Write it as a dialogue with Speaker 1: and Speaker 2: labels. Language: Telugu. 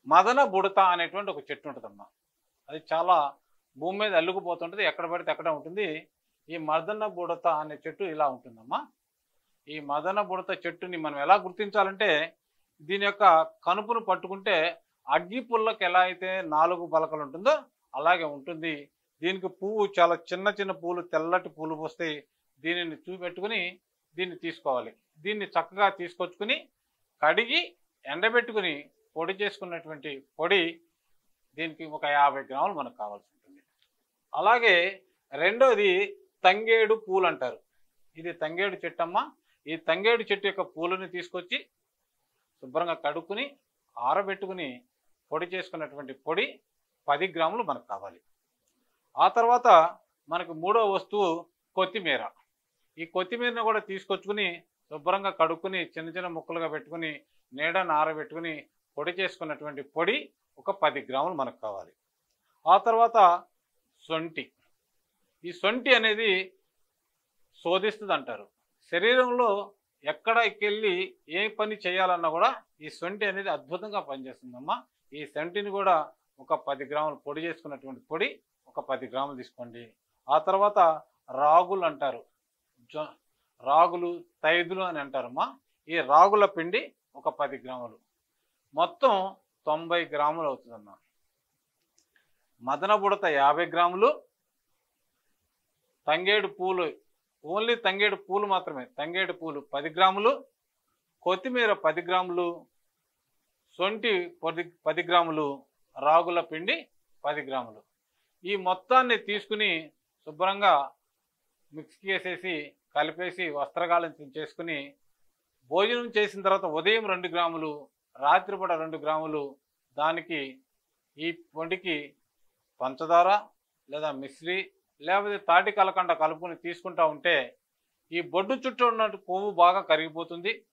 Speaker 1: మదన బుడత అనేటువంటి ఒక చెట్టు ఉంటుందమ్మా. అది చాలా భూమి మీద అల్లుకుపోతుంటుంది. ఎక్కడ పడితే అక్కడే ఉంటుంది. ఈ మదన బుడత అనే చెట్టు ఇలా ఉంటుందమ్మా. ఈ మదన బుడత చెట్టుని మనం ఎలా గుర్తించాలంటే, దీని యొక్క కనుపును పట్టుకుంటే అగ్గి పుల్లకి ఎలా అయితే 4 పలకలు ఉంటుందో అలాగే ఉంటుంది. దీనికి పువ్వు చాలా చిన్న చిన్న పూలు, తెల్లటి పూలు పూస్తాయి. దీనిని చూపెట్టుకుని దీన్ని తీసుకోవాలి. దీన్ని చక్కగా తీసుకొచ్చుకుని కడిగి ఎండబెట్టుకుని పొడి చేసుకున్నటువంటి పొడి దీనికి ఒక 50 గ్రాములు మనకు కావాల్సి ఉంటుంది. అలాగే రెండోది తంగేడు పూలు అంటారు. ఇది తంగేడు చెట్టమ్మ. ఈ తంగేడు చెట్టు యొక్క పూలని తీసుకొచ్చి శుభ్రంగా కడుక్కుని ఆరబెట్టుకుని పొడి చేసుకున్నటువంటి పొడి 10 గ్రాములు మనకు కావాలి. ఆ తర్వాత మనకు మూడో వస్తువు కొత్తిమీర. ఈ కొత్తిమీరను కూడా తీసుకొచ్చుకుని శుభ్రంగా కడుక్కుని చిన్న చిన్న ముక్కలుగా పెట్టుకుని నీడను ఆరబెట్టుకుని పొడి చేసుకున్నటువంటి పొడి ఒక 10 గ్రాములు మనకు కావాలి. ఆ తర్వాత సొంటి. ఈ సొంటి అనేది శోధిస్తుంది అంటారు. శరీరంలో ఎక్కడికెళ్ళి ఏ పని చేయాలన్నా కూడా ఈ సొంటి అనేది అద్భుతంగా పనిచేస్తుందమ్మా. ఈ సొంటిని కూడా ఒక 10 గ్రాములు పొడి చేసుకున్నటువంటి పొడి ఒక 10 గ్రాములు తీసుకోండి. ఆ తర్వాత రాగులు అంటారు. రాగులు, తైదులు అని అంటారమ్మా. ఈ రాగుల పిండి ఒక 10 గ్రాములు. మొత్తం 90 గ్రాములు అవుతుందమ్మా. మదన బుడత 50 గ్రాములు, తంగేడు పూలు, ఓన్లీ తంగేడు పూలు మాత్రమే, తంగేడు పూలు 10 గ్రాములు, కొత్తిమీర 10 గ్రాములు, సొంటి 10 గ్రాములు, రాగుల పిండి 10 గ్రాములు. ఈ మొత్తాన్ని తీసుకుని శుభ్రంగా మిక్సీకి వేసేసి కలిపేసి వస్త్రగాళం చేసుకుని భోజనం చేసిన తర్వాత ఉదయం 2 గ్రాములు, రాత్రిపూట 2 గ్రాములు దానికి ఈ పొడికి పంచదార లేదా మిశ్రి లేకపోతే తాటి కలకండ కలుపుకొని తీసుకుంటూ ఉంటే ఈ బొడ్డు చుట్టూ ఉన్న కొవ్వు బాగా కరిగిపోతుంది.